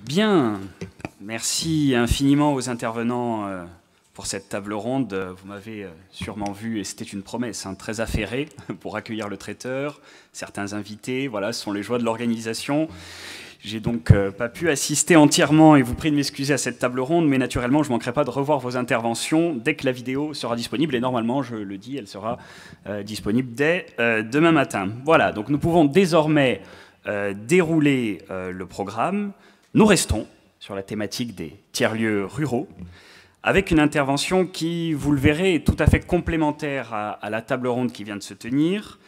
Bien, merci infiniment aux intervenants pour cette table ronde. Vous m'avez sûrement vu, et c'était une promesse très affairée pour accueillir le traiteur, certains invités, voilà, ce sont les joies de l'organisation. J'ai donc pas pu assister entièrement et vous prie de m'excuser à cette table ronde, mais naturellement, je ne manquerai pas de revoir vos interventions dès que la vidéo sera disponible. Et normalement, je le dis, elle sera disponible dès demain matin. Voilà, donc nous pouvons désormais dérouler le programme. Nous restons sur la thématique des tiers-lieux ruraux, avec une intervention qui, vous le verrez, est tout à fait complémentaire à la table ronde qui vient de se tenir.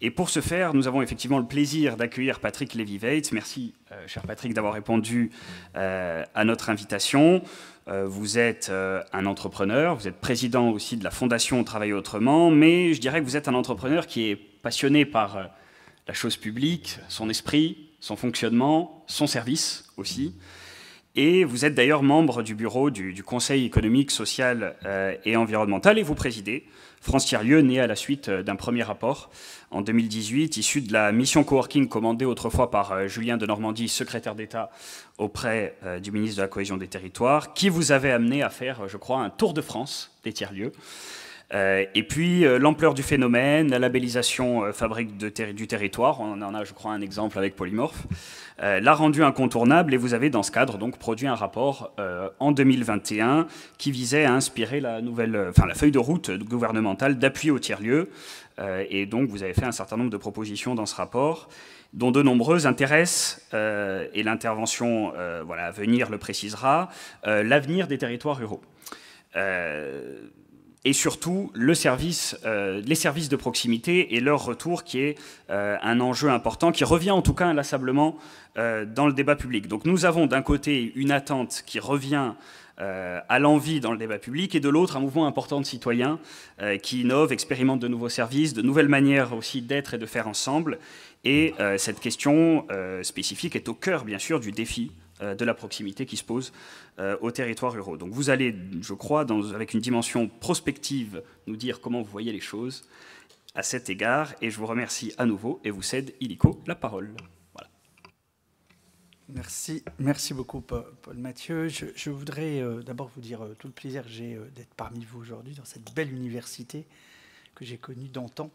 Et pour ce faire, nous avons effectivement le plaisir d'accueillir Patrick Lévy-Weitz. Merci, cher Patrick, d'avoir répondu à notre invitation. Vous êtes un entrepreneur, vous êtes président aussi de la Fondation Travailler Autrement, mais je dirais que vous êtes un entrepreneur qui est passionné par la chose publique, son esprit, son fonctionnement, son service aussi. Et vous êtes d'ailleurs membre du bureau du Conseil économique, social et environnemental, et vous présidez France Tiers-Lieux, né à la suite d'un premier rapport en 2018, issu de la mission coworking commandée autrefois par Julien de Normandie, secrétaire d'État auprès du ministre de la Cohésion des Territoires, qui vous avait amené à faire, je crois, un tour de France des tiers-lieux. Et puis l'ampleur du phénomène, la labellisation fabrique du territoire, on en a je crois un exemple avec Polymorphe, l'a rendu incontournable et vous avez dans ce cadre donc produit un rapport en 2021 qui visait à inspirer la feuille de route gouvernementale d'appui aux tiers-lieux et donc vous avez fait un certain nombre de propositions dans ce rapport dont de nombreuses intéressent, et l'intervention à venir le précisera, l'avenir des territoires ruraux. Et surtout les services de proximité et leur retour qui est un enjeu important, qui revient en tout cas inlassablement dans le débat public. Donc nous avons d'un côté une attente qui revient à l'envie dans le débat public, et de l'autre un mouvement important de citoyens qui innovent, expérimentent de nouveaux services, de nouvelles manières aussi d'être et de faire ensemble. Et cette question spécifique est au cœur, bien sûr, du défi de la proximité qui se pose aux territoires ruraux. Donc vous allez, je crois, avec une dimension prospective, nous dire comment vous voyez les choses à cet égard. Et je vous remercie à nouveau et vous cède, illico, la parole. Voilà. Merci beaucoup, Paul Mathieu. Je voudrais d'abord vous dire tout le plaisir que j'ai d'être parmi vous aujourd'hui dans cette belle université que j'ai connue d'antan.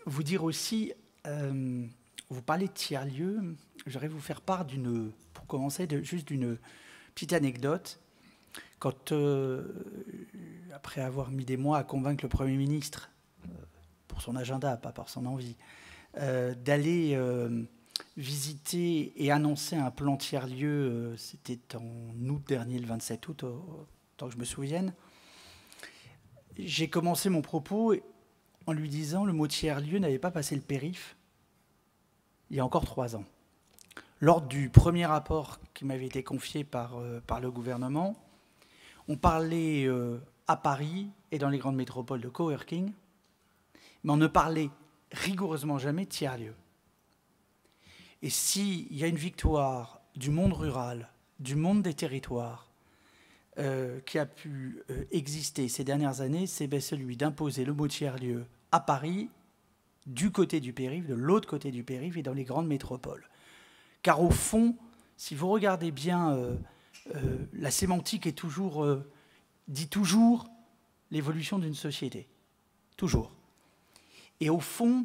Vous dire aussi, vous parlez de tiers-lieux, j'aurais vous faire part pour commencer, juste d'une petite anecdote. Quand, après avoir mis des mois à convaincre le Premier ministre, pour son agenda, pas par son envie, d'aller visiter et annoncer un plan tiers-lieux, c'était en août dernier, le 27 août, tant que je me souvienne, j'ai commencé mon propos en lui disant le mot tiers-lieu n'avait pas passé le périph' il y a encore 3 ans. Lors du premier rapport qui m'avait été confié par le gouvernement, on parlait à Paris et dans les grandes métropoles de coworking, mais on ne parlait rigoureusement jamais de tiers-lieux. Et s'il y a une victoire du monde rural, du monde des territoires, qui a pu exister ces dernières années, c'est celui d'imposer le mot tiers-lieu à Paris, du côté du périph', de l'autre côté du périph' et dans les grandes métropoles. Car au fond, si vous regardez bien, la sémantique est dit toujours l'évolution d'une société. Toujours. Et au fond,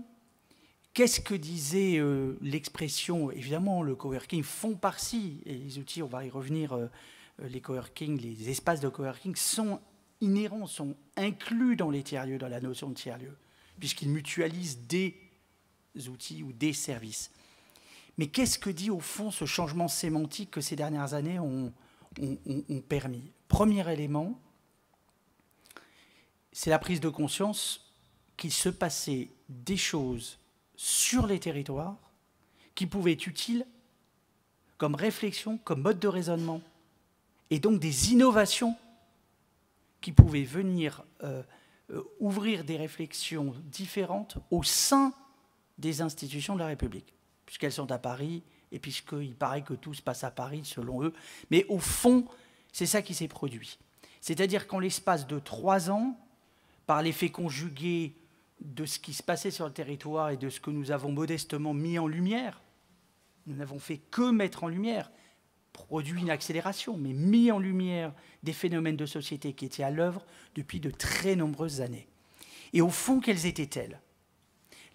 qu'est-ce que disait l'expression? Évidemment, le coworking font partie, et les outils, on va y revenir, les coworking, les espaces de coworking sont inhérents, sont inclus dans les tiers-lieux, dans la notion de tiers-lieux, puisqu'ils mutualisent des outils ou des services. Mais qu'est-ce que dit au fond ce changement sémantique que ces dernières années ont permis? Premier élément, c'est la prise de conscience qu'il se passait des choses sur les territoires qui pouvaient être utiles comme réflexion, comme mode de raisonnement, et donc des innovations qui pouvaient venir ouvrir des réflexions différentes au sein des institutions de la République, puisqu'elles sont à Paris, et puisqu'il paraît que tout se passe à Paris, selon eux. Mais au fond, c'est ça qui s'est produit. C'est-à-dire qu'en l'espace de 3 ans, par l'effet conjugué de ce qui se passait sur le territoire et de ce que nous avons modestement mis en lumière, nous n'avons fait que mettre en lumière, produit une accélération, mais mis en lumière des phénomènes de société qui étaient à l'œuvre depuis de très nombreuses années. Et au fond, quelles étaient-elles?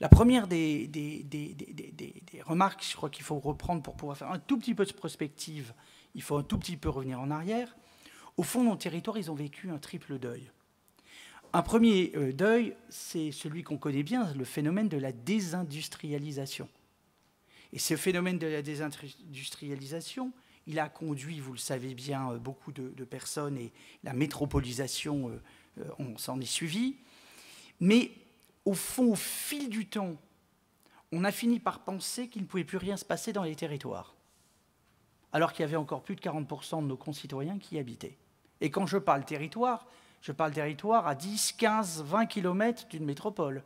La première des remarques, je crois qu'il faut reprendre pour pouvoir faire un tout petit peu de prospective, il faut un tout petit peu revenir en arrière. Au fond, dans le territoire, ils ont vécu un triple deuil. Un premier deuil, c'est celui qu'on connaît bien, le phénomène de la désindustrialisation. Et ce phénomène de la désindustrialisation, il a conduit, vous le savez bien, beaucoup de personnes, et la métropolisation, on s'en est suivi. Mais au fond, au fil du temps, on a fini par penser qu'il ne pouvait plus rien se passer dans les territoires, alors qu'il y avait encore plus de 40% de nos concitoyens qui y habitaient. Et quand je parle territoire à 10, 15, 20 km d'une métropole.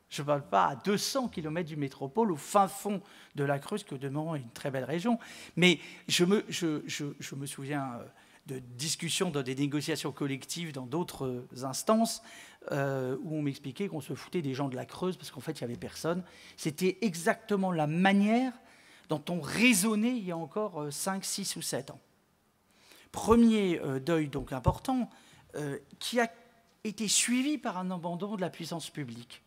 Je ne parle pas à 200 km d'une métropole, au fin fond de la Creuse, que demeurant est une très belle région. Mais je me souviens de discussions dans des négociations collectives dans d'autres instances où on m'expliquait qu'on se foutait des gens de la Creuse parce qu'en fait, il n'y avait personne. C'était exactement la manière dont on raisonnait il y a encore 5, 6 ou 7 ans. Premier deuil donc important, qui a été suivi par un abandon de la puissance publique.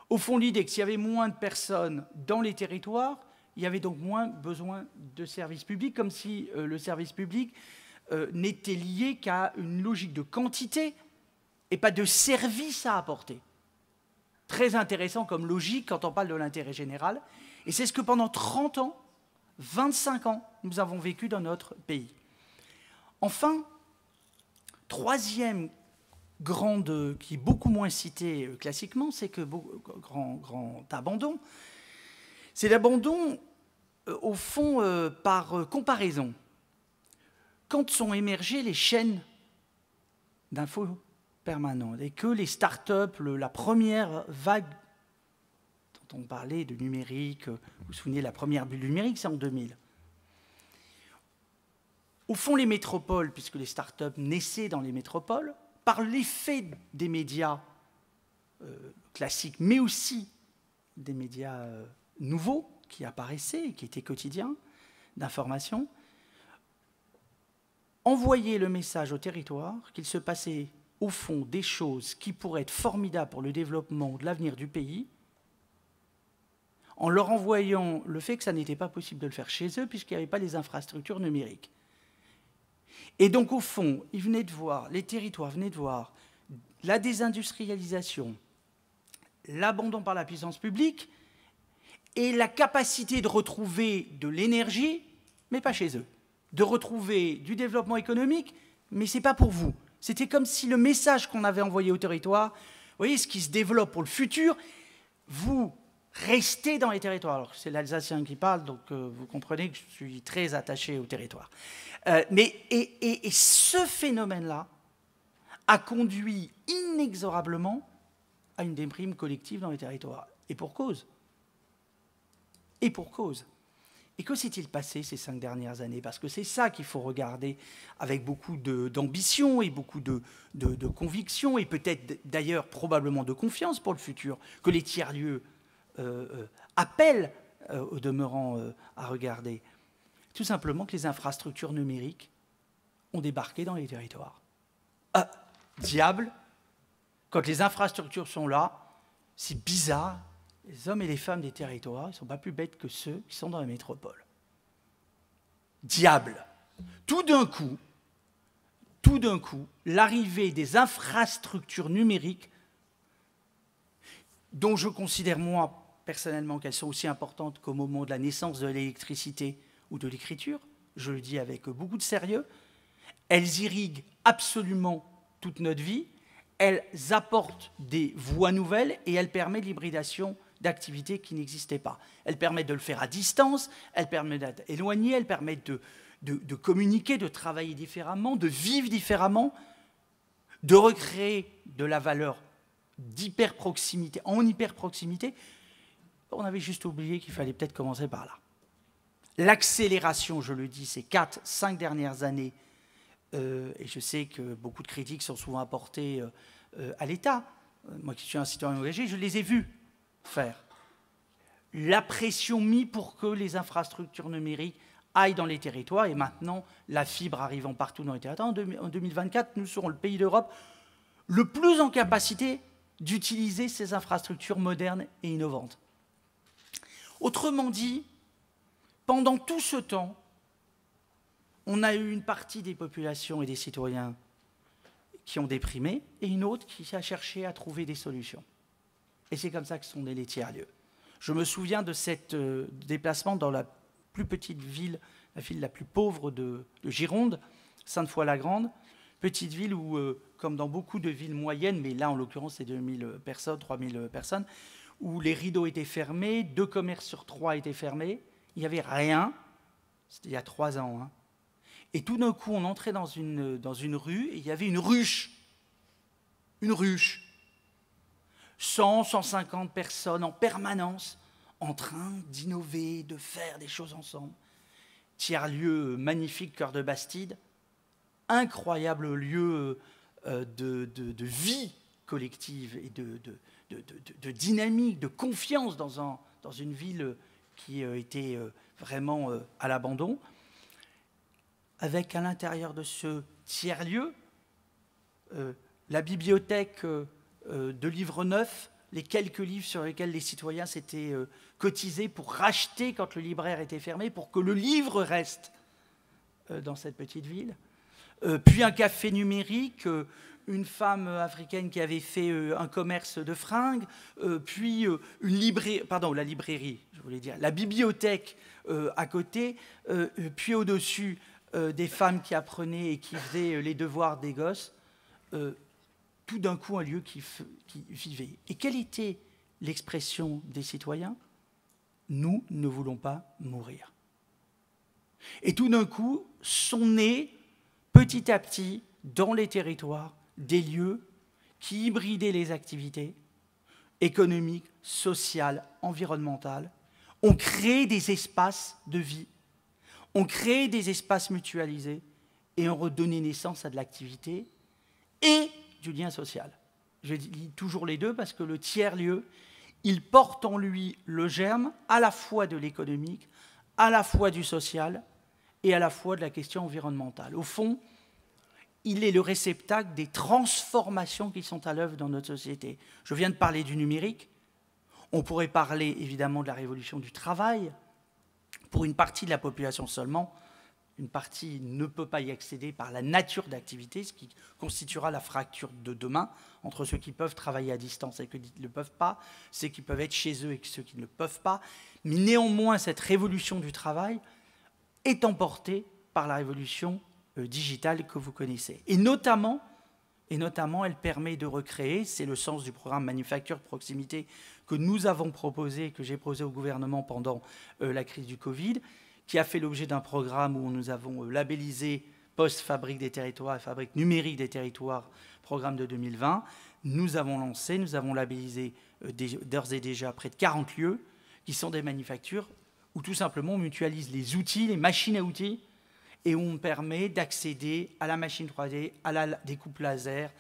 Au fond, l'idée que s'il y avait moins de personnes dans les territoires, il y avait donc moins besoin de services publics, comme si le service public n'était lié qu'à une logique de quantité et pas de service à apporter. Très intéressant comme logique quand on parle de l'intérêt général. Et c'est ce que pendant 30 ans, 25 ans, nous avons vécu dans notre pays. Enfin, troisième grande, qui est beaucoup moins citée classiquement, c'est que grand abandon, c'est l'abandon, au fond, par comparaison. Quand sont émergées les chaînes d'infos permanentes et que les start-up, la première vague dont on parlait de numérique, vous vous souvenez, la première bulle numérique, c'est en 2000. Au fond, les métropoles, puisque les start-up naissaient dans les métropoles, par l'effet des médias classiques, mais aussi des médias nouveaux qui apparaissaient et qui étaient quotidiens, d'information, envoyaient le message au territoire qu'il se passait, au fond, des choses qui pourraient être formidables pour le développement de l'avenir du pays, en leur envoyant le fait que ça n'était pas possible de le faire chez eux, puisqu'il n'y avait pas les infrastructures numériques. Et donc, au fond, ils venaient de voir, les territoires venaient de voir la désindustrialisation, l'abandon par la puissance publique et la capacité de retrouver de l'énergie, mais pas chez eux. De retrouver du développement économique, mais ce n'est pas pour vous. C'était comme si le message qu'on avait envoyé au territoire, vous voyez, ce qui se développe pour le futur, vous restez dans les territoires. Alors, c'est l'Alsacien qui parle, donc vous comprenez que je suis très attaché au territoire. Et ce phénomène-là a conduit inexorablement à une déprime collective dans les territoires. Et pour cause. Et pour cause. Et que s'est-il passé ces 5 dernières années? Parce que c'est ça qu'il faut regarder avec beaucoup d'ambition et beaucoup de conviction, et peut-être d'ailleurs probablement de confiance pour le futur, que les tiers-lieux appellent au demeurant à regarder. Tout simplement que les infrastructures numériques ont débarqué dans les territoires. Ah, diable, quand les infrastructures sont là, c'est bizarre, les hommes et les femmes des territoires, ils ne sont pas plus bêtes que ceux qui sont dans la métropole. Diable. Tout d'un coup, l'arrivée des infrastructures numériques, dont je considère, moi, personnellement, qu'elles sont aussi importantes qu'au moment de la naissance de l'électricité ou de l'écriture, je le dis avec beaucoup de sérieux, elles irriguent absolument toute notre vie, elles apportent des voies nouvelles et elles permettent l'hybridation d'activités qui n'existaient pas. Elles permettent de le faire à distance, elles permettent d'être éloignées, elles permettent de communiquer, de travailler différemment, de vivre différemment, de recréer de la valeur d'hyperproximité en hyperproximité. On avait juste oublié qu'il fallait peut-être commencer par là. L'accélération, je le dis, ces 4-5 dernières années, et je sais que beaucoup de critiques sont souvent apportées à l'État. Moi qui suis un citoyen engagé, je les ai vus faire. la pression mise pour que les infrastructures numériques aillent dans les territoires, et maintenant, la fibre arrivant partout dans les territoires. En 2024, nous serons le pays d'Europe le plus en capacité d'utiliser ces infrastructures modernes et innovantes. Autrement dit, pendant tout ce temps, on a eu une partie des populations et des citoyens qui ont déprimé, et une autre qui a cherché à trouver des solutions. Et c'est comme ça que sont nés les tiers-lieux. Je me souviens de cet déplacement dans la plus petite ville, la ville la plus pauvre de Gironde, Sainte-Foy-la-Grande, petite ville où, comme dans beaucoup de villes moyennes, mais là en l'occurrence c'est 2000 personnes, 3000 personnes, où les rideaux étaient fermés, 2 commerces sur 3 étaient fermés, il n'y avait rien, c'était il y a 3 ans, hein. Et tout d'un coup, on entrait dans une rue et il y avait une ruche. Une ruche. 100, 150 personnes en permanence en train d'innover, de faire des choses ensemble. Tiers-lieu magnifique, cœur de Bastide. Incroyable lieu de vie collective et de dynamique, de confiance dans une ville qui était vraiment à l'abandon. Avec à l'intérieur de ce tiers-lieu la bibliothèque de livres neufs, les quelques livres sur lesquels les citoyens s'étaient cotisés pour racheter quand le libraire était fermé, pour que le livre reste dans cette petite ville. Puis un café numérique, une femme africaine qui avait fait un commerce de fringues, puis la librairie, je voulais dire, la bibliothèque à côté, puis au-dessus, des femmes qui apprenaient et qui faisaient les devoirs des gosses, tout d'un coup un lieu qui vivait. Et quelle était l'expression des citoyens? Nous ne voulons pas mourir. Et tout d'un coup sont nés petit à petit dans les territoires des lieux qui hybridaient les activités économiques, sociales, environnementales, ont créé des espaces de vie, ont créé des espaces mutualisés et ont redonné naissance à de l'activité et du lien social. Je dis toujours les deux parce que le tiers-lieu, il porte en lui le germe à la fois de l'économique, à la fois du social et à la fois de la question environnementale. Au fond, il est le réceptacle des transformations qui sont à l'œuvre dans notre société. Je viens de parler du numérique. On pourrait parler évidemment de la révolution du travail. Pour une partie de la population seulement, une partie ne peut pas y accéder par la nature d'activité, ce qui constituera la fracture de demain entre ceux qui peuvent travailler à distance et ceux qui ne le peuvent pas, ceux qui peuvent être chez eux et ceux qui ne le peuvent pas. Mais néanmoins, cette révolution du travail est emportée par la révolution digitale que vous connaissez. Et notamment, elle permet de recréer, c'est le sens du programme Manufacture Proximité que nous avons proposé, que j'ai proposé au gouvernement pendant la crise du Covid, qui a fait l'objet d'un programme où nous avons labellisé Poste Fabrique des Territoires et Fabrique Numérique des Territoires, programme de 2020. Nous avons labellisé d'ores et déjà près de 40 lieux qui sont des manufactures où tout simplement on mutualise les outils, les machines à outils, et où on permet d'accéder à la machine 3D, à la découpe laser,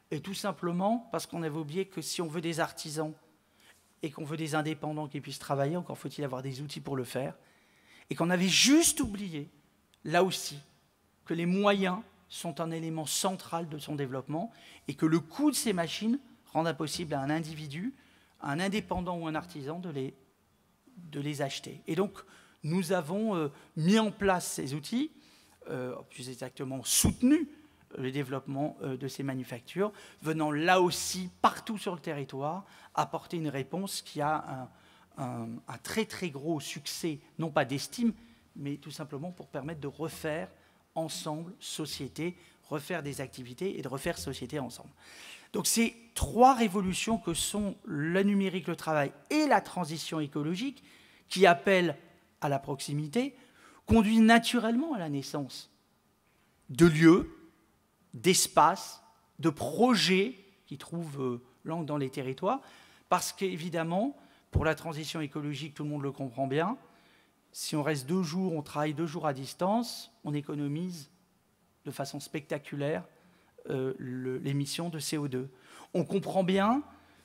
et tout simplement parce qu'on avait oublié que si on veut des artisans et qu'on veut des indépendants qui puissent travailler, encore faut-il avoir des outils pour le faire, et qu'on avait juste oublié, là aussi, que les moyens sont un élément central de son développement et que le coût de ces machines rend impossible à un individu, à un indépendant ou un artisan de les acheter. Et donc, nous avons mis en place ces outils, plus exactement soutenu le développement de ces manufactures, venant là aussi, partout sur le territoire, apporter une réponse qui a un très très gros succès, non pas d'estime, mais tout simplement pour permettre de refaire ensemble société, refaire des activités et de refaire société ensemble. Donc ces 3 révolutions que sont le numérique, le travail et la transition écologique, qui appellent à la proximité, conduisent naturellement à la naissance de lieux, d'espaces, de projets qui trouvent langue dans les territoires, parce qu'évidemment, pour la transition écologique, tout le monde le comprend bien, si on reste 2 jours, on travaille 2 jours à distance, on économise de façon spectaculaire l'émission de CO2. On comprend bien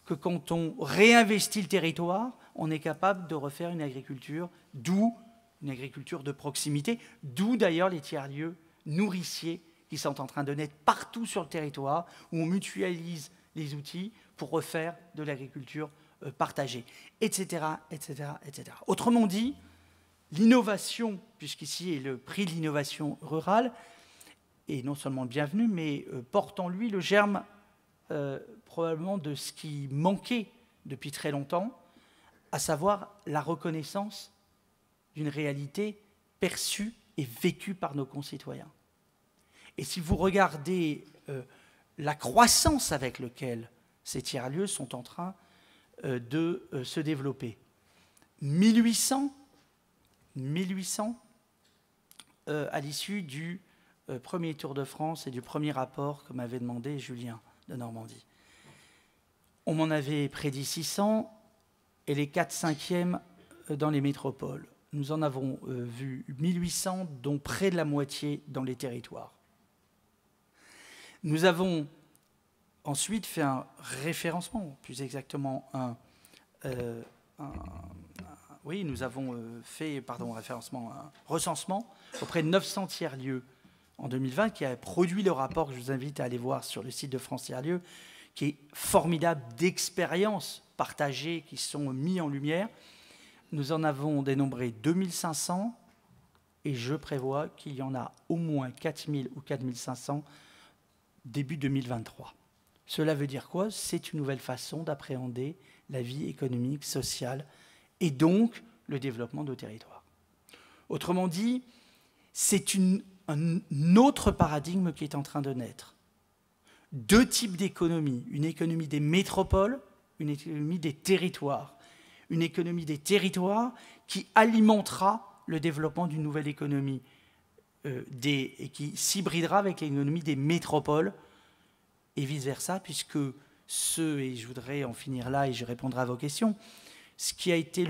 que quand on réinvestit le territoire, on est capable de refaire une agriculture, d'où une agriculture de proximité, d'où d'ailleurs les tiers-lieux nourriciers qui sont en train de naître partout sur le territoire, où on mutualise les outils pour refaire de l'agriculture partagée, etc., etc., etc. Autrement dit, l'innovation, puisqu'ici est le prix de l'innovation rurale, est non seulement le bienvenu, mais porte en lui le germe probablement de ce qui manquait depuis très longtemps, à savoir la reconnaissance d'une réalité perçue et vécue par nos concitoyens. Et si vous regardez la croissance avec laquelle ces tiers-lieux sont en train de se développer, 1800 à l'issue du premier Tour de France et du premier rapport que m'avait demandé Julien de Normandie. On m'en avait prédit 600 et les 4/5e dans les métropoles. Nous en avons vu 1800, dont près de la moitié dans les territoires. Nous avons ensuite fait un référencement, plus exactement un recensement auprès de 900 tiers-lieux en 2020, qui a produit le rapport que je vous invite à aller voir sur le site de France Tiers-Lieux, qui est formidable d'expériences partagées qui sont mises en lumière. Nous en avons dénombré 2500 et je prévois qu'il y en a au moins 4000 ou 4500 début 2023. Cela veut dire quoi? C'est une nouvelle façon d'appréhender la vie économique, sociale et donc le développement de nos territoires. Autrement dit, c'est un autre paradigme qui est en train de naître. Deux types d'économies, une économie des métropoles, une économie des territoires. Une économie des territoires qui alimentera le développement d'une nouvelle économie et qui s'hybridera avec l'économie des métropoles et vice-versa, puisque et je voudrais en finir là et je répondrai à vos questions, ce qui a été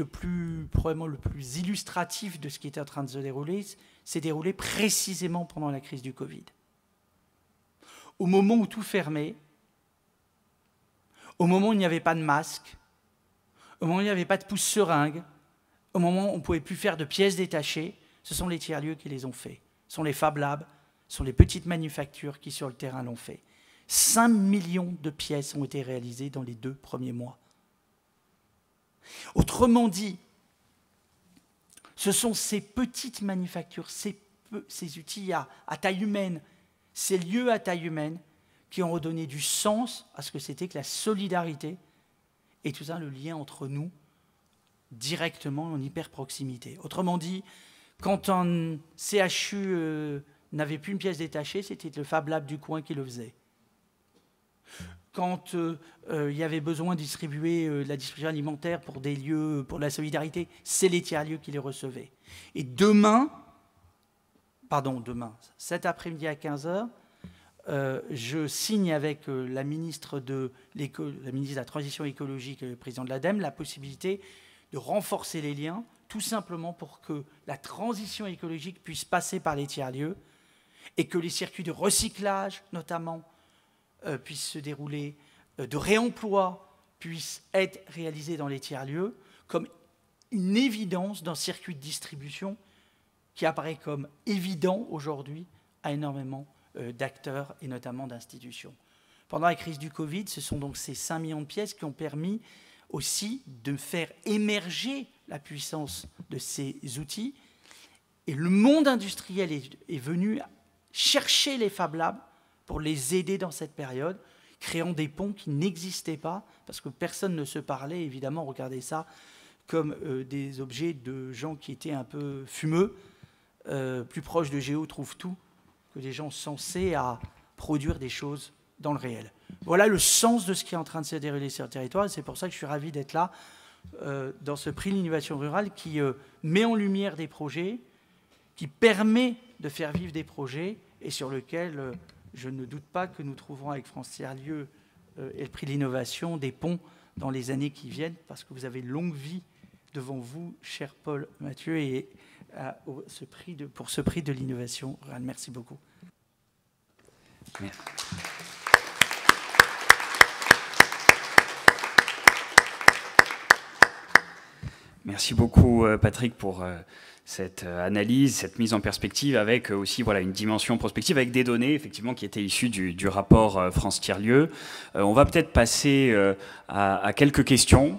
probablement le plus illustratif de ce qui était en train de se dérouler, s'est déroulé précisément pendant la crise du Covid. Au moment où tout fermait, au moment où il n'y avait pas de masque, au moment où il n'y avait pas de pousse-seringue, au moment où on ne pouvait plus faire de pièces détachées, ce sont les tiers-lieux qui les ont fait. Ce sont les Fab Labs, ce sont les petites manufactures qui, sur le terrain, l'ont fait. 5 millions de pièces ont été réalisées dans les 2 premiers mois. Autrement dit, ce sont ces petites manufactures, ces outils à taille humaine, ces lieux à taille humaine qui ont redonné du sens à ce que c'était que la solidarité et tout ça, le lien entre nous, directement en hyper-proximité. Autrement dit, quand un CHU n'avait plus une pièce détachée, c'était le Fab Lab du coin qui le faisait. Quand il y avait besoin de distribuer la distribution alimentaire pour des lieux, pour la solidarité, c'est les tiers-lieux qui les recevaient. Et cet après-midi à 15h, je signe avec la ministre de la Transition écologique et le président de l'ADEME la possibilité de renforcer les liens, tout simplement pour que la transition écologique puisse passer par les tiers-lieux et que les circuits de recyclage, notamment, puissent se dérouler, de réemploi puissent être réalisés dans les tiers-lieux, comme une évidence d'un circuit de distribution qui apparaît comme évident aujourd'hui à énormément d'acteurs et notamment d'institutions. Pendant la crise du Covid, ce sont donc ces 5 millions de pièces qui ont permis aussi de faire émerger la puissance de ces outils. Et le monde industriel est venu chercher les Fab Labs pour les aider dans cette période, créant des ponts qui n'existaient pas, parce que personne ne se parlait, évidemment, regardez ça comme des objets de gens qui étaient un peu fumeux, plus proches de Géo trouve tout, que des gens censés à produire des choses dans le réel. Voilà le sens de ce qui est en train de se dérouler sur le territoire, et c'est pour ça que je suis ravi d'être là, dans ce prix de l'innovation rurale qui met en lumière des projets, qui permet de faire vivre des projets, et sur lequel je ne doute pas que nous trouverons avec France Tiers-Lieux et le prix de l'innovation des ponts dans les années qui viennent, parce que vous avez une longue vie devant vous, cher Paul Mathieu, et pour ce prix de l'innovation rurale. Merci beaucoup. Merci. Merci beaucoup Patrick pour cette analyse, cette mise en perspective avec aussi voilà, une dimension prospective avec des données effectivement qui étaient issues du rapport France Tiers-Lieux. On va peut-être passer à quelques questions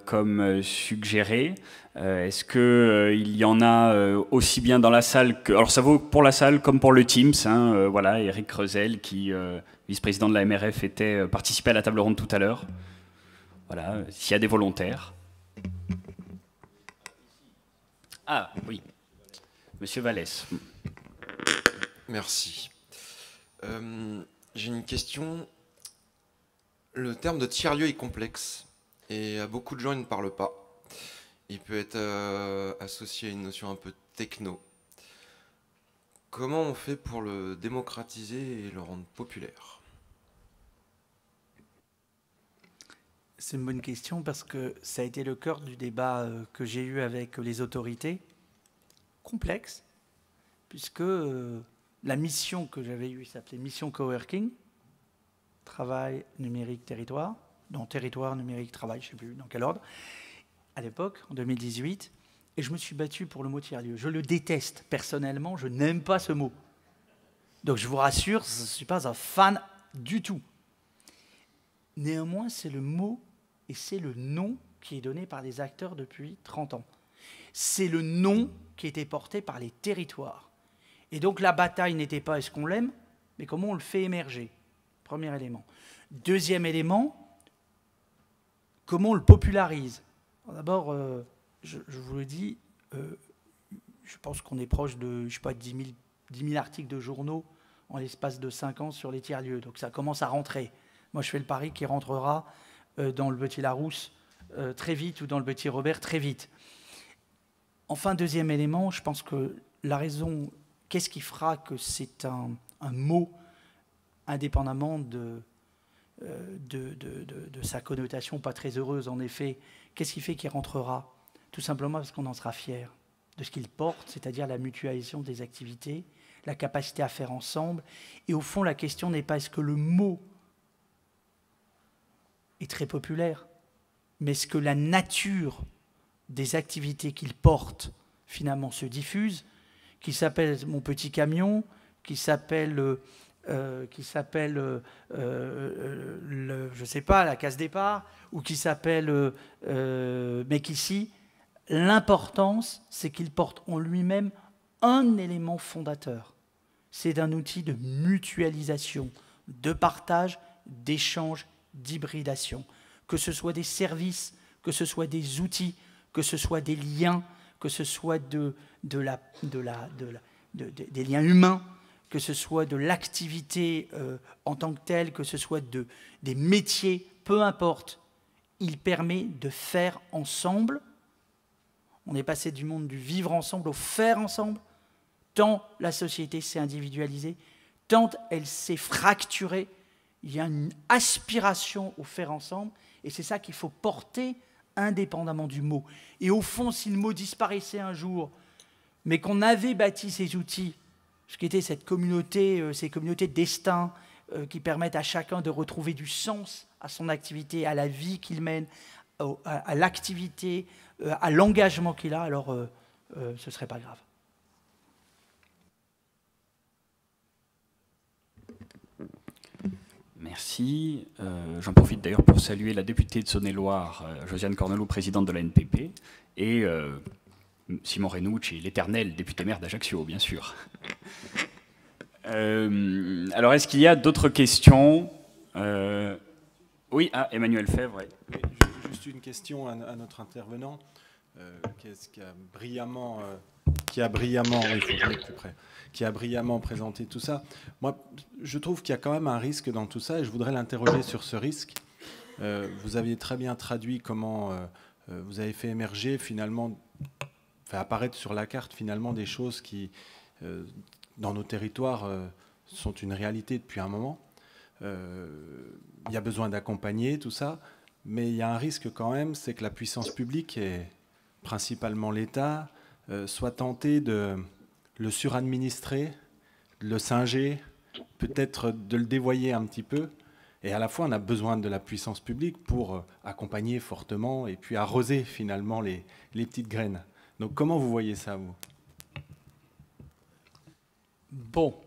comme suggéré. Est-ce qu'il y en a aussi bien dans la salle que... Alors ça vaut pour la salle comme pour le Teams. Hein, voilà, Eric Creusel qui, vice-président de la MRF, participait à la table ronde tout à l'heure. Voilà, s'il y a des volontaires. Ah oui, Monsieur Vallès. Merci. J'ai une question. Le terme de tiers-lieu est complexe et à beaucoup de gens il ne parle pas. Il peut être associé à une notion un peu techno. Comment on fait pour le démocratiser et le rendre populaire? C'est une bonne question parce que ça a été le cœur du débat que j'ai eu avec les autorités. Complexe, puisque la mission que j'avais eue s'appelait Mission Coworking, Travail, Numérique, Territoire, non, Territoire, Numérique, Travail, je ne sais plus dans quel ordre, à l'époque, en 2018, et je me suis battu pour le mot tiers-lieu. Je le déteste, personnellement, je n'aime pas ce mot. Donc je vous rassure, je ne suis pas un fan du tout. Néanmoins, c'est le mot et c'est le nom qui est donné par les acteurs depuis 30 ans. C'est le nom qui était porté par les territoires. Et donc la bataille n'était pas est-ce qu'on l'aime, mais comment on le fait émerger. Premier élément. Deuxième élément, comment on le popularise. D'abord, je vous le dis, je pense qu'on est proche de, je ne sais pas, 10 000 articles de journaux en l'espace de 5 ans sur les tiers-lieux. Donc ça commence à rentrer. Moi, je fais le pari qu'il rentrera dans le Petit Larousse très vite ou dans le Petit Robert très vite. Enfin, deuxième élément, je pense que la raison, qu'est-ce qui fera que c'est un mot indépendamment de sa connotation pas très heureuse, en effet, qu'est-ce qui fait qu'il rentrera? Tout simplement parce qu'on en sera fier de ce qu'il porte, c'est-à-dire la mutualisation des activités, la capacité à faire ensemble. Et au fond, la question n'est pas est-ce que le mot est très populaire, mais est-ce que la nature des activités qu'il porte, finalement, se diffuse, qui s'appelle Mon Petit Camion, qui s'appelle, je sais pas, la case départ, ou qui s'appelle Mec ici, l'importance, c'est qu'il porte en lui-même un élément fondateur. C'est un outil de mutualisation, de partage, d'échange, d'hybridation. Que ce soit des services, que ce soit des outils, que ce soit des liens, que ce soit des liens humains, que ce soit de l'activité en tant que telle, que ce soit des métiers, peu importe. Il permet de faire ensemble. On est passé du monde du vivre ensemble au faire ensemble. Tant la société s'est individualisée, tant elle s'est fracturée, il y a une aspiration au faire ensemble, et c'est ça qu'il faut porter indépendamment du mot. Et au fond, si le mot disparaissait un jour, mais qu'on avait bâti ces outils, ce qui était cette communauté, ces communautés de destin qui permettent à chacun de retrouver du sens à son activité, à la vie qu'il mène, à l'activité, à l'engagement qu'il a, alors ce ne serait pas grave. Merci. J'en profite d'ailleurs pour saluer la députée de Saône-et-Loire, Josiane Cornelot, présidente de la NPP, et Simon Renucci, l'éternel député-maire d'Ajaccio, bien sûr. Alors, est-ce qu'il y a d'autres questions? Oui, Emmanuel Fèvre. Ouais. Juste une question à notre intervenant, qui a brillamment présenté tout ça. Moi, je trouve qu'il y a quand même un risque dans tout ça, et je voudrais l'interroger sur ce risque. Vous aviez très bien traduit comment vous avez fait émerger, finalement, fait apparaître sur la carte, finalement, des choses qui, dans nos territoires, sont une réalité depuis un moment. Il y a besoin d'accompagner tout ça, mais il y a un risque quand même, c'est que la puissance publique, et principalement l'État, soit tenté de le suradministrer, de le singer, peut-être de le dévoyer un petit peu, Et à la fois, on a besoin de la puissance publique pour accompagner fortement et puis arroser finalement les petites graines. Donc comment vous voyez ça, vous? Bon,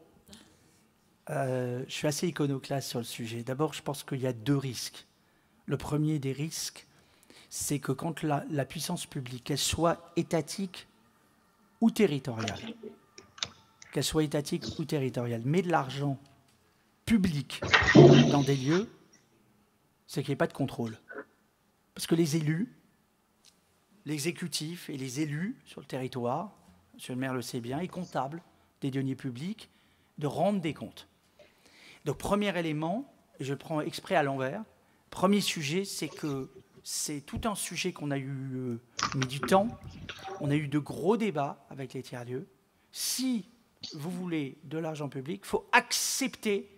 je suis assez iconoclaste sur le sujet. D'abord, je pense qu'il y a deux risques. Le premier des risques, c'est que quand la puissance publique, qu'elle soit étatique ou territoriale, met de l'argent public dans des lieux, c'est qu'il n'y ait pas de contrôle. Parce que les élus, l'exécutif et les élus sur le territoire, monsieur le maire le sait bien, est comptable des deniers publics de rendre des comptes. Donc premier élément, et je prends exprès à l'envers, premier sujet, c'est que c'est tout un sujet qu'on a eu mis du temps, on a eu de gros débats avec les tiers-lieux. Si vous voulez de l'argent public, il faut accepter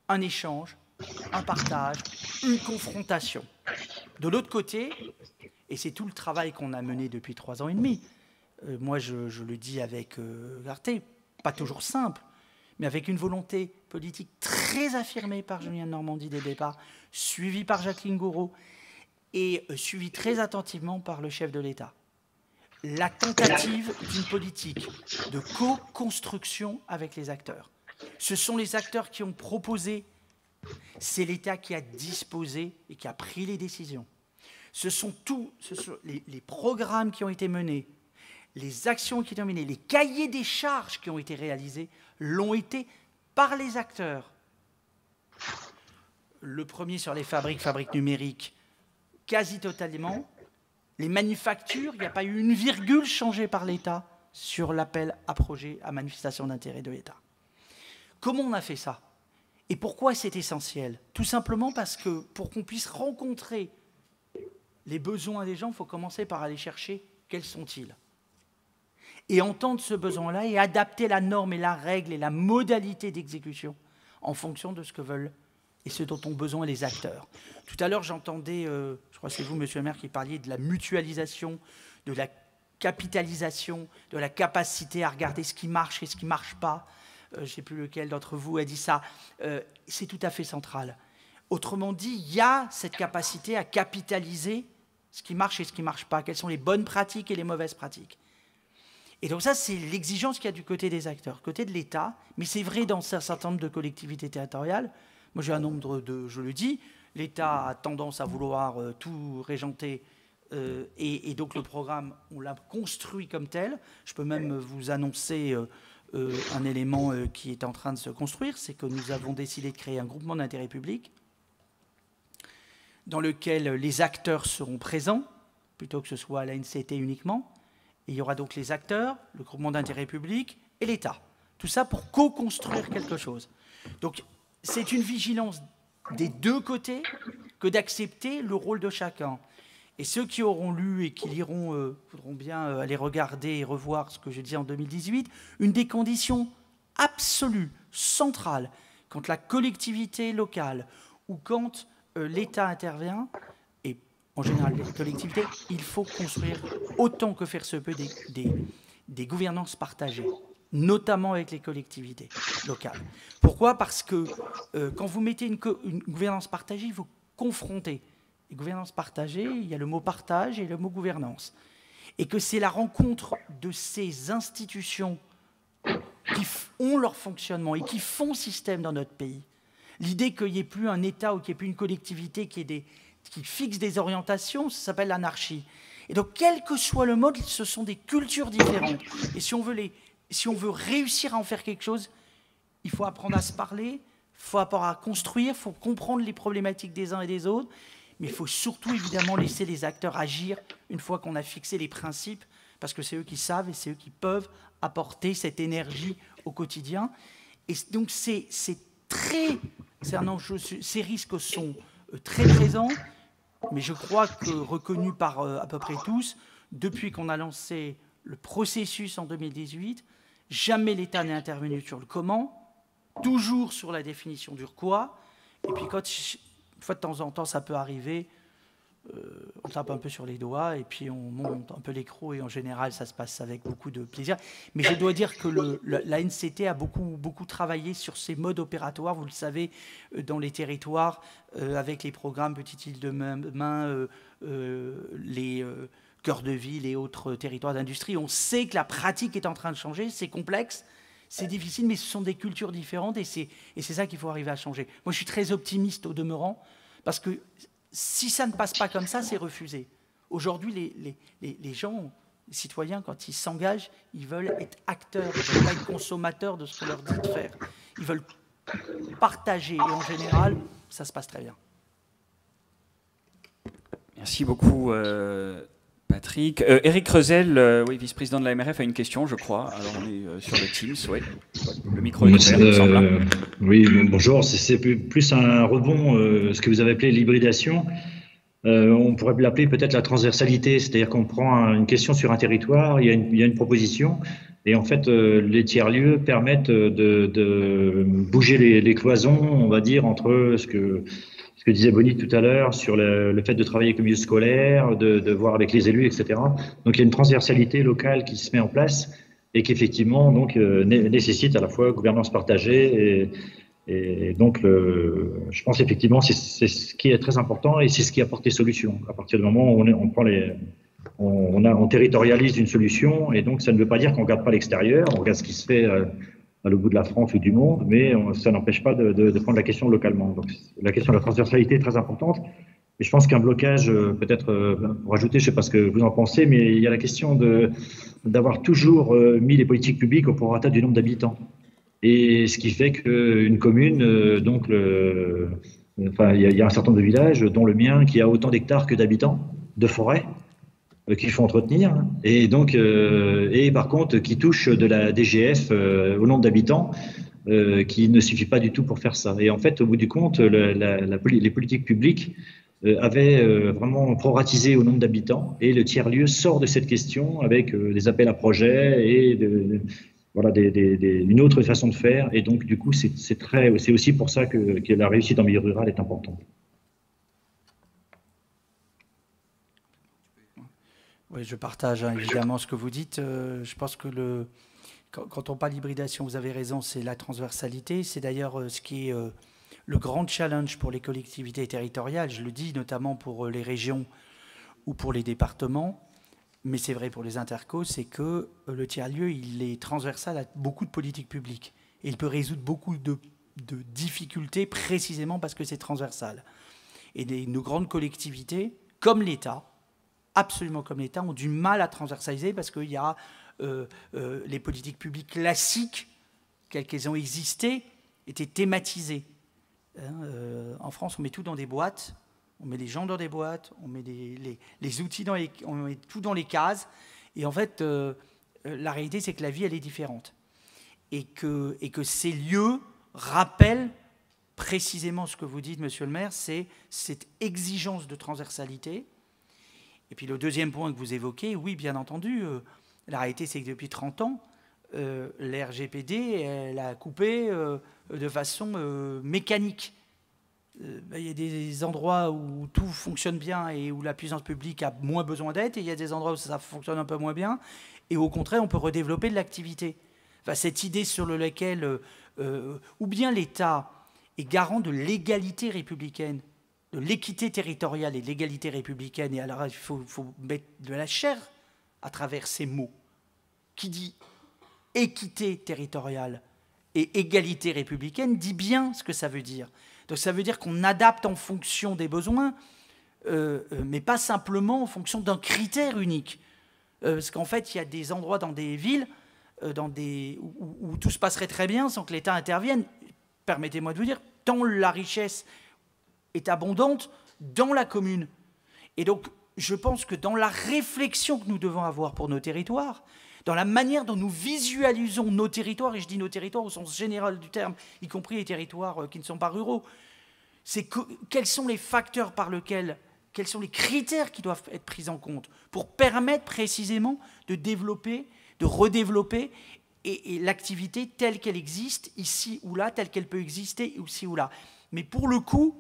un échange, un partage, une confrontation. De l'autre côté, et c'est tout le travail qu'on a mené depuis 3 ans et demi, moi je le dis avec clarté, pas toujours simple, mais avec une volonté politique très affirmée par Julien Denormandie dès le départ, suivie par Jacqueline Gouraud et suivie très attentivement par le chef de l'État. La tentative d'une politique de co-construction avec les acteurs. Ce sont les acteurs qui ont proposé, c'est l'État qui a disposé et qui a pris les décisions. Ce sont les programmes qui ont été menés, les actions qui ont été menées, les cahiers des charges qui ont été réalisés, l'ont été par les acteurs. Le premier sur les fabriques numériques, quasi totalement. Les manufactures, il n'y a pas eu une virgule changée par l'État sur l'appel à projet à manifestation d'intérêt de l'État. Comment on a fait ça? Et pourquoi c'est essentiel? Tout simplement parce que pour qu'on puisse rencontrer les besoins des gens, il faut commencer par aller chercher quels sont-ils. Et entendre ce besoin-là et adapter la norme et la règle et la modalité d'exécution en fonction de ce que veulent et ce dont ont besoin les acteurs. Tout à l'heure, j'entendais, je crois que c'est vous, monsieur le maire, qui parliez de la mutualisation, de la capitalisation, de la capacité à regarder ce qui marche et ce qui ne marche pas. Je ne sais plus lequel d'entre vous a dit ça. C'est tout à fait central. Autrement dit, il y a cette capacité à capitaliser ce qui marche et ce qui ne marche pas. Quelles sont les bonnes pratiques et les mauvaises pratiques. Et donc ça, c'est l'exigence qu'il y a du côté des acteurs, côté de l'État, mais c'est vrai dans un certain nombre de collectivités territoriales. Moi, j'ai un nombre de, je le dis, l'État a tendance à vouloir tout régenter, et donc le programme, on l'a construit comme tel. Je peux même vous annoncer un élément qui est en train de se construire, c'est que nous avons décidé de créer un groupement d'intérêt public dans lequel les acteurs seront présents, plutôt que ce soit à l'ANCT uniquement. Et il y aura donc les acteurs, le groupement d'intérêt public et l'État. Tout ça pour co-construire quelque chose. Donc, c'est une vigilance des deux côtés que d'accepter le rôle de chacun. Et ceux qui auront lu et qui liront voudront bien aller regarder et revoir ce que je dis en 2018. Une des conditions absolues, centrales, quand la collectivité locale ou quand l'État intervient, et en général les collectivités, il faut construire autant que faire se peut des gouvernances partagées, notamment avec les collectivités locales. Pourquoi? Parce que quand vous mettez une gouvernance partagée, il faut confronter. Et gouvernance partagée, il y a le mot partage et le mot gouvernance. Et que c'est la rencontre de ces institutions qui ont leur fonctionnement et qui font système dans notre pays. L'idée qu'il n'y ait plus un État ou qu'il n'y ait plus une collectivité qui fixe des orientations, ça s'appelle l'anarchie. Et donc, quel que soit le mode, ce sont des cultures différentes. Et si on veut réussir à en faire quelque chose, il faut apprendre à se parler, il faut apprendre à construire, il faut comprendre les problématiques des uns et des autres, mais il faut surtout, évidemment, laisser les acteurs agir une fois qu'on a fixé les principes, parce que c'est eux qui savent et c'est eux qui peuvent apporter cette énergie au quotidien. Et donc, c'est un enjeu, ces risques sont très présents, mais je crois que reconnus par à peu près tous, depuis qu'on a lancé le processus en 2018, jamais l'État n'est intervenu sur le comment, toujours sur la définition du quoi, et puis quand, une fois de temps en temps, ça peut arriver, on tape un peu sur les doigts et puis on monte un peu l'écrou et en général ça se passe avec beaucoup de plaisir. Mais je dois dire que la NCT a beaucoup travaillé sur ces modes opératoires, vous le savez, dans les territoires, avec les programmes Petite Île de Main, les cœurs de ville et autres territoires d'industrie. On sait que la pratique est en train de changer, c'est complexe, c'est difficile, mais ce sont des cultures différentes et c'est ça qu'il faut arriver à changer. Moi je suis très optimiste au demeurant, parce que si ça ne passe pas comme ça, c'est refusé. Aujourd'hui, les gens, les citoyens, quand ils s'engagent, ils veulent être acteurs, ils ne veulent pas être consommateurs de ce qu'on leur dit de faire. Ils veulent partager, et en général, ça se passe très bien. Merci beaucoup, Patrick. Éric Reuzel, oui, vice-président de la MRF, a une question, je crois. Alors, on est sur le Teams, oui. Le micro est ouvert, il me semble. Oui, bonjour. C'est plus un rebond, ce que vous avez appelé l'hybridation. On pourrait l'appeler peut-être la transversalité, c'est-à-dire qu'on prend une question sur un territoire, il y a une proposition, et en fait, les tiers-lieux permettent de bouger les cloisons, on va dire, entre ce que disait Bonnie tout à l'heure sur le fait de travailler avec le milieu scolaire, de voir avec les élus, etc. Donc il y a une transversalité locale qui se met en place et qui effectivement donc, nécessite à la fois gouvernance partagée et donc je pense effectivement c'est ce qui est très important et c'est ce qui apporte les solutions. À partir du moment où on territorialise une solution et donc ça ne veut pas dire qu'on ne regarde pas l'extérieur, on regarde ce qui se fait à l'autre bout de la France ou du monde, mais ça n'empêche pas de prendre la question localement. Donc la question de la transversalité est très importante. Et je pense qu'un blocage, peut-être pour ajouter, je ne sais pas ce que vous en pensez, mais il y a la question d'avoir toujours mis les politiques publiques au prorata du nombre d'habitants. Et ce qui fait qu'une commune, donc il y a un certain nombre de villages, dont le mien, qui a autant d'hectares que d'habitants, de forêts, qu'il faut entretenir, et donc, et par contre, qui touche de la DGF au nombre d'habitants, qui ne suffit pas du tout pour faire ça. Et en fait, au bout du compte, les politiques publiques avaient vraiment proratisé au nombre d'habitants, et le tiers-lieu sort de cette question avec des appels à projets et voilà, une autre façon de faire. Et donc, du coup, c'est aussi pour ça que la réussite en milieu rural est importante. Oui, je partage évidemment ce que vous dites. Je pense que quand on parle d'hybridation, vous avez raison, c'est la transversalité. C'est d'ailleurs ce qui est le grand challenge pour les collectivités territoriales. Je le dis notamment pour les régions ou pour les départements, mais c'est vrai pour les intercos, c'est que le tiers-lieu, il est transversal à beaucoup de politiques publiques. Et il peut résoudre beaucoup de difficultés précisément parce que c'est transversal. Et nos grandes collectivités, comme l'État, absolument comme l'État, ont du mal à transversaliser parce qu'il y a les politiques publiques classiques, quelles qu'elles ont existé, étaient thématisées. En France, on met tout dans des boîtes, on met les gens dans des boîtes, on met les outils on met tout dans les cases. Et en fait, la réalité, c'est que la vie, elle est différente. Et que ces lieux rappellent précisément ce que vous dites, monsieur le maire, c'est cette exigence de transversalité. Et puis le deuxième point que vous évoquez, oui, bien entendu, la réalité, c'est que depuis 30 ans, l'RGPD, elle a coupé de façon mécanique. Il y a des endroits où tout fonctionne bien et où la puissance publique a moins besoin d'aide, et il y a des endroits où ça fonctionne un peu moins bien, et au contraire, on peut redévelopper de l'activité. Enfin, cette idée sur laquelle, ou bien l'État est garant de l'égalité républicaine, de l'équité territoriale et de l'égalité républicaine, et alors il faut mettre de la chair à travers ces mots. Qui dit équité territoriale et égalité républicaine dit bien ce que ça veut dire. Donc ça veut dire qu'on adapte en fonction des besoins, mais pas simplement en fonction d'un critère unique. Parce qu'en fait, il y a des endroits dans des villes où tout se passerait très bien sans que l'État intervienne. Permettez-moi de vous dire, tant la richesse est abondante dans la commune. Et donc, je pense que dans la réflexion que nous devons avoir pour nos territoires, dans la manière dont nous visualisons nos territoires, et je dis nos territoires au sens général du terme, y compris les territoires qui ne sont pas ruraux, c'est quels sont les facteurs par lesquels, quels sont les critères qui doivent être pris en compte pour permettre précisément de développer, de redévelopper et l'activité telle qu'elle existe ici ou là, telle qu'elle peut exister ici ou là. Mais pour le coup,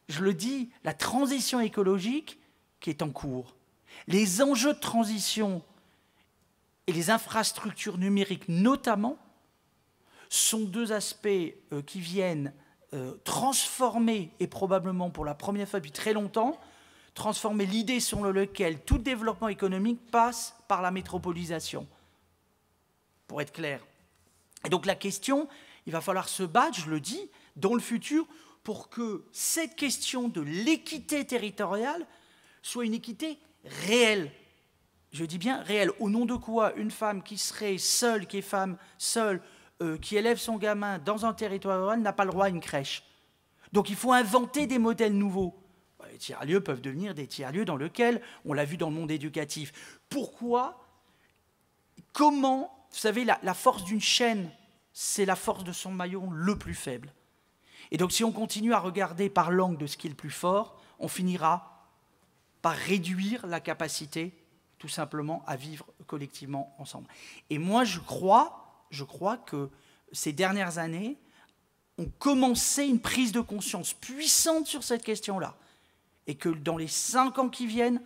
je le dis, la transition écologique, qui est en cours. Les enjeux de transition et les infrastructures numériques notamment sont deux aspects qui viennent transformer, et probablement pour la première fois depuis très longtemps, transformer l'idée selon laquelle tout développement économique passe par la métropolisation, pour être clair. Et donc la question, il va falloir se battre, je le dis, dans le futur, pour que cette question de l'équité territoriale soit une équité réelle. Je dis bien réelle. Au nom de quoi une femme qui serait seule, qui est femme seule, qui élève son gamin dans un territoire rural n'a pas le droit à une crèche. Donc il faut inventer des modèles nouveaux. Les tiers-lieux peuvent devenir des tiers-lieux dans lesquels, on l'a vu dans le monde éducatif. Pourquoi? Comment? Vous savez, la force d'une chaîne, c'est la force de son maillon le plus faible. Et donc si on continue à regarder par l'angle de ce qui est le plus fort, on finira par réduire la capacité, tout simplement, à vivre collectivement ensemble. Et moi, je crois que ces dernières années ont commencé une prise de conscience puissante sur cette question-là. Et que dans les 5 ans qui viennent,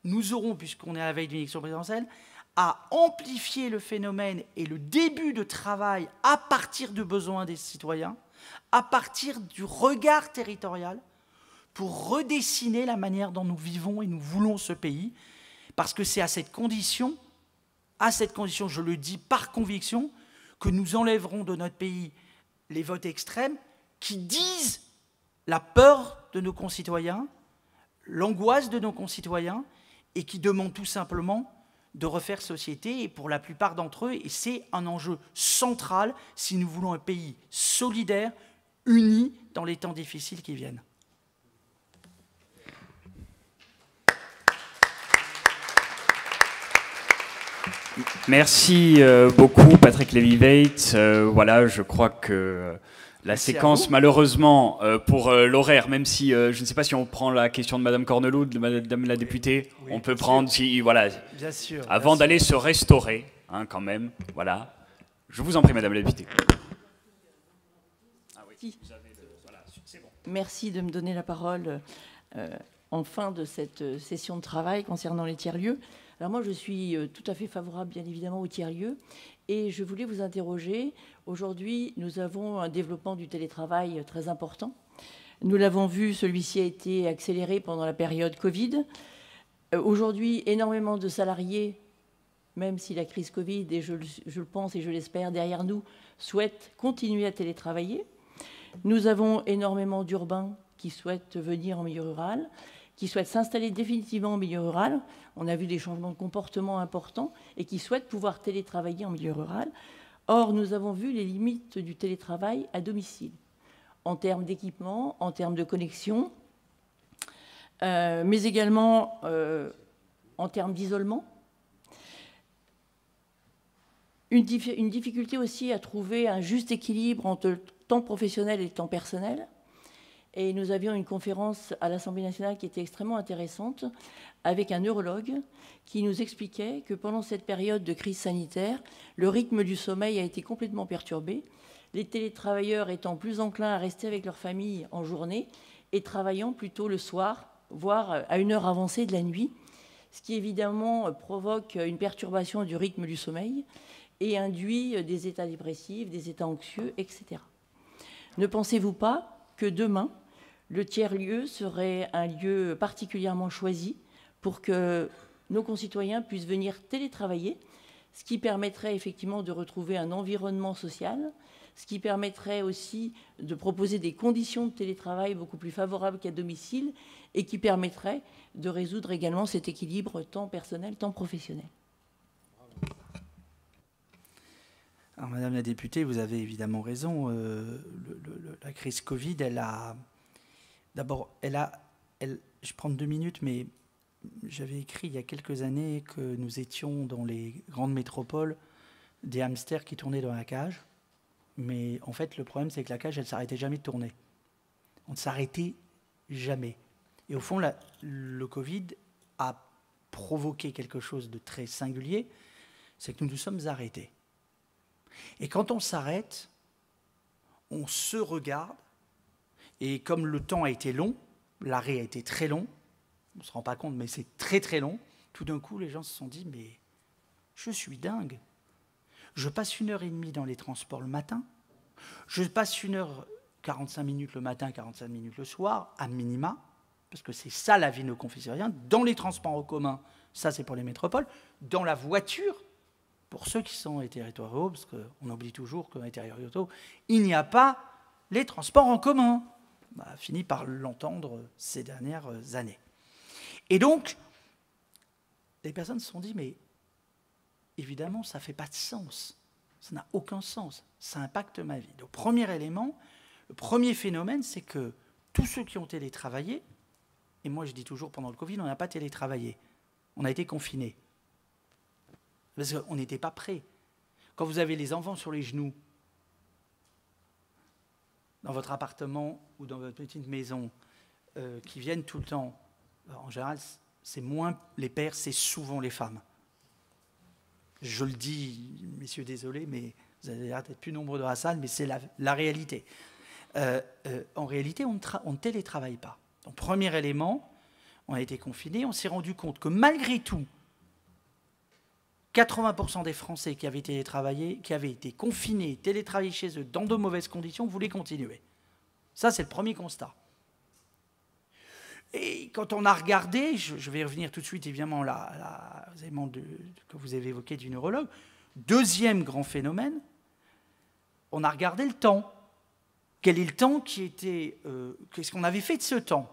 nous aurons, puisqu'on est à la veille d'une élection présidentielle, à amplifier le phénomène et le début de travail à partir du besoin des citoyens, à partir du regard territorial, pour redessiner la manière dont nous vivons et nous voulons ce pays. Parce que c'est à cette condition, je le dis par conviction, que nous enlèverons de notre pays les votes extrêmes qui disent la peur de nos concitoyens, l'angoisse de nos concitoyens, et qui demandent tout simplement de refaire société, et pour la plupart d'entre eux, et c'est un enjeu central si nous voulons un pays solidaire, uni dans les temps difficiles qui viennent. Merci beaucoup, Patrick Lévy-Veit. Voilà, je crois que la séquence, malheureusement, pour l'horaire, même si je ne sais pas si on prend la question de Madame Cornelot, de Madame la députée, oui, on peut prendre, si, voilà, bien sûr, avant d'aller se restaurer, hein, quand même. Voilà. Je vous en prie, Madame la députée. Ah oui, vous avez voilà, c'est bon. Merci de me donner la parole en fin de cette session de travail concernant les tiers-lieux. Alors moi, je suis tout à fait favorable, bien évidemment, aux tiers-lieux. Et je voulais vous interroger. Aujourd'hui, nous avons un développement du télétravail très important. Nous l'avons vu, celui-ci a été accéléré pendant la période Covid. Aujourd'hui, énormément de salariés, même si la crise Covid, et je le pense et je l'espère, derrière nous, souhaitent continuer à télétravailler. Nous avons énormément d'urbains qui souhaitent venir en milieu rural, qui souhaitent s'installer définitivement en milieu rural. On a vu des changements de comportement importants et qui souhaitent pouvoir télétravailler en milieu rural. Or, nous avons vu les limites du télétravail à domicile, en termes d'équipement, en termes de connexion, mais également en termes d'isolement. Une difficulté aussi à trouver un juste équilibre entre le temps professionnel et le temps personnel. Et nous avions une conférence à l'Assemblée nationale qui était extrêmement intéressante avec un neurologue qui nous expliquait que pendant cette période de crise sanitaire, le rythme du sommeil a été complètement perturbé, les télétravailleurs étant plus enclins à rester avec leur famille en journée et travaillant plutôt le soir, voire à une heure avancée de la nuit, ce qui évidemment provoque une perturbation du rythme du sommeil et induit des états dépressifs, des états anxieux, etc. Ne pensez-vous pas que demain, le tiers-lieu serait un lieu particulièrement choisi pour que nos concitoyens puissent venir télétravailler, ce qui permettrait effectivement de retrouver un environnement social, ce qui permettrait aussi de proposer des conditions de télétravail beaucoup plus favorables qu'à domicile et qui permettrait de résoudre également cet équilibre tant personnel, tant professionnel. Alors, Madame la députée, vous avez évidemment raison. La crise Covid, elle a... D'abord, je prends 2 minutes, mais j'avais écrit il y a quelques années que nous étions dans les grandes métropoles des hamsters qui tournaient dans la cage. Mais en fait, le problème, c'est que la cage, elle ne s'arrêtait jamais de tourner. On ne s'arrêtait jamais. Et au fond, le Covid a provoqué quelque chose de très singulier, c'est que nous nous sommes arrêtés. Et quand on s'arrête, on se regarde, et comme le temps a été long, l'arrêt a été très long, on ne se rend pas compte, mais c'est très très long. Tout d'un coup, les gens se sont dit, mais je suis dingue. Je passe 1h30 dans les transports le matin, je passe 1h45 minutes le matin, 45 minutes le soir, à minima, parce que c'est ça la vie de nos confessériens. Dans les transports en commun, ça c'est pour les métropoles. Dans la voiture, pour ceux qui sont territoriaux, parce qu'on oublie toujours qu'en territoriaux, il n'y a pas les transports en commun. On a fini par l'entendre ces dernières années. Et donc, les personnes se sont dit, mais évidemment, ça ne fait pas de sens. Ça n'a aucun sens. Ça impacte ma vie. Donc, premier élément, le premier phénomène, c'est que tous ceux qui ont télétravaillé, et moi je dis toujours pendant le Covid, on n'a pas télétravaillé. On a été confinés. Parce qu'on n'était pas prêts. Quand vous avez les enfants sur les genoux, dans votre appartement ou dans votre petite maison, qui viennent tout le temps, en général, c'est moins les pères, c'est souvent les femmes. Je le dis, messieurs, désolé, mais vous avez l'air d'être plus nombreux dans la salle, mais c'est la réalité. En réalité, on ne télétravaille pas. Donc, premier élément, on a été confinés, on s'est rendu compte que malgré tout, 80% des Français qui avaient télétravaillé, qui avaient été confinés, télétravaillés chez eux dans de mauvaises conditions, voulaient continuer. Ça, c'est le premier constat. Et quand on a regardé, je vais revenir tout de suite évidemment aux éléments que vous avez évoqués du neurologue, deuxième grand phénomène, on a regardé le temps. Quel est le temps qui était... qu'est-ce qu'on avait fait de ce temps?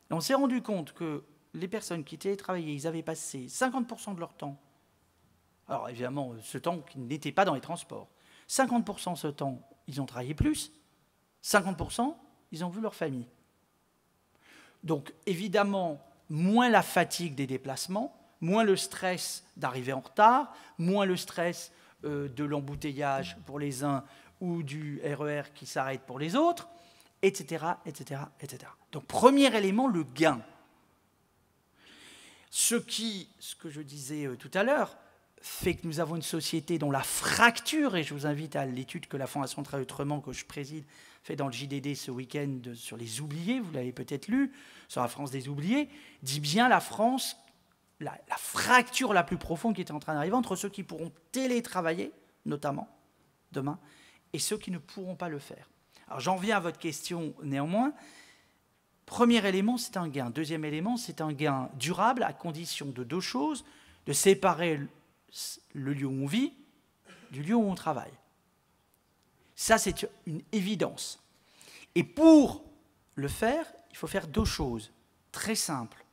Et on s'est rendu compte que les personnes qui télétravaillaient, ils avaient passé 50% de leur temps. Alors évidemment, ce temps qui n'était pas dans les transports. 50% de ce temps, ils ont travaillé plus. 50%, ils ont vu leur famille. Donc évidemment, moins la fatigue des déplacements, moins le stress d'arriver en retard, moins le stress de l'embouteillage pour les uns ou du RER qui s'arrête pour les autres, etc., etc., etc. Donc premier élément, le gain. Ce que je disais tout à l'heure, fait que nous avons une société dont la fracture, et je vous invite à l'étude que la Fondation Travail Autrement, que je préside, fait dans le JDD ce week-end sur les oubliés, vous l'avez peut-être lu, sur la France des oubliés, dit bien la France, la fracture la plus profonde qui est en train d'arriver entre ceux qui pourront télétravailler, notamment, demain, et ceux qui ne pourront pas le faire. Alors j'en viens à votre question néanmoins. Premier élément, c'est un gain. Deuxième élément, c'est un gain durable à condition de deux choses, de séparer le lieu où on vit du lieu où on travaille. Ça, c'est une évidence. Et pour le faire, il faut faire deux choses très simples.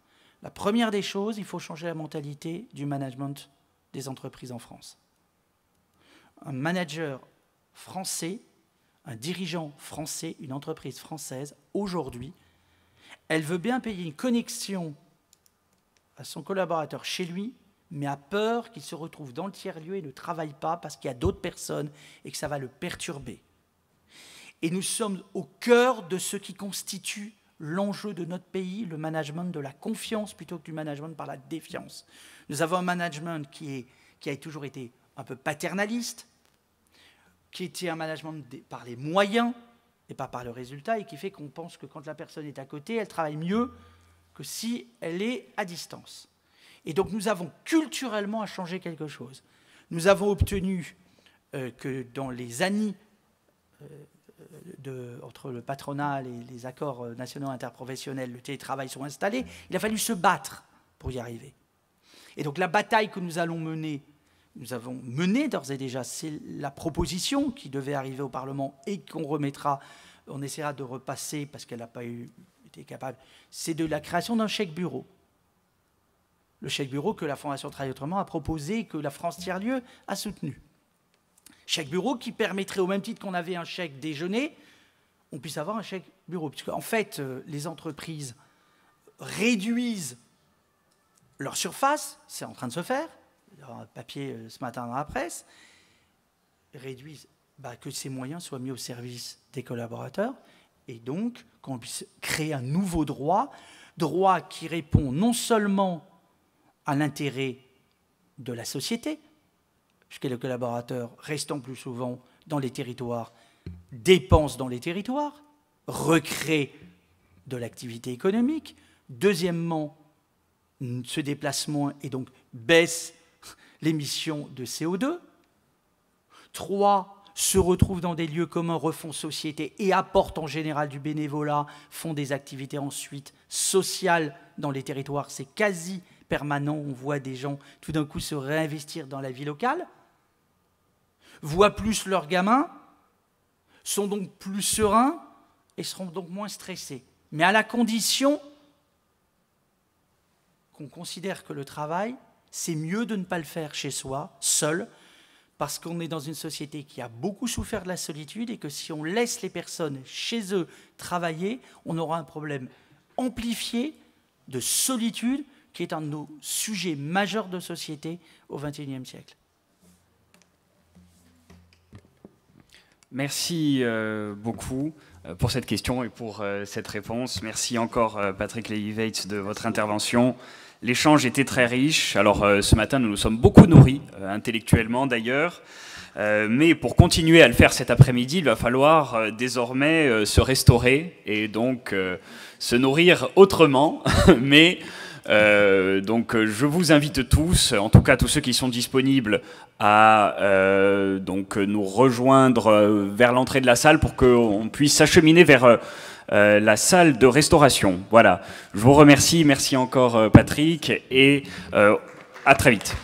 La première des choses, il faut changer la mentalité du management des entreprises en France. Un manager français, un dirigeant français, une entreprise française, aujourd'hui, elle veut bien payer une connexion à son collaborateur chez lui, mais a peur qu'il se retrouve dans le tiers-lieu et ne travaille pas parce qu'il y a d'autres personnes et que ça va le perturber. Et nous sommes au cœur de ce qui constitue l'enjeu de notre pays, le management de la confiance plutôt que du management par la défiance. Nous avons un management qui a toujours été un peu paternaliste, qui était un management par les moyens et pas par le résultat, et qui fait qu'on pense que quand la personne est à côté, elle travaille mieux que si elle est à distance. Et donc nous avons culturellement à changer quelque chose. Nous avons obtenu que dans les années entre le patronat et les accords nationaux interprofessionnels, le télétravail sont installés, il a fallu se battre pour y arriver. Et donc la bataille que nous allons mener, nous avons mené d'ores et déjà, c'est la proposition qui devait arriver au Parlement et qu'on remettra, on essaiera de repasser parce qu'elle n'a pas été capable, c'est de la création d'un chèque bureau. Le chèque bureau que la Fondation Travail Autrement a proposé et que la France Tiers-Lieu a soutenu. Chèque bureau qui permettrait, au même titre qu'on avait un chèque déjeuner, on puisse avoir un chèque bureau. Puisque, en fait, les entreprises réduisent leur surface, c'est en train de se faire, il y a un papier ce matin dans la presse, réduisent que ces moyens soient mis au service des collaborateurs, et donc qu'on puisse créer un nouveau droit qui répond non seulement à l'intérêt de la société, puisque les collaborateurs, restant plus souvent dans les territoires, dépensent dans les territoires, recréent de l'activité économique. Deuxièmement, ce déplacement et donc baisse l'émission de CO2. 3, se retrouvent dans des lieux communs, refont société et apportent en général du bénévolat, font des activités ensuite sociales dans les territoires. C'est quasi permanent, on voit des gens tout d'un coup se réinvestir dans la vie locale, voient plus leurs gamins, sont donc plus sereins et seront donc moins stressés. Mais à la condition qu'on considère que le travail, c'est mieux de ne pas le faire chez soi, seul, parce qu'on est dans une société qui a beaucoup souffert de la solitude et que si on laisse les personnes chez eux travailler, on aura un problème amplifié de solitude qui est un de nos sujets majeurs de société au XXIe siècle. Merci beaucoup pour cette question et pour cette réponse. Merci encore Patrick Lévy-Weitz de votre intervention. L'échange était très riche. Alors ce matin, nous nous sommes beaucoup nourris, intellectuellement d'ailleurs. Mais pour continuer à le faire cet après-midi, il va falloir désormais se restaurer et donc se nourrir autrement. Mais donc je vous invite tous, en tout cas tous ceux qui sont disponibles, à donc nous rejoindre vers l'entrée de la salle pour qu'on puisse s'acheminer vers la salle de restauration. Voilà, je vous remercie, merci encore Patrick et à très vite.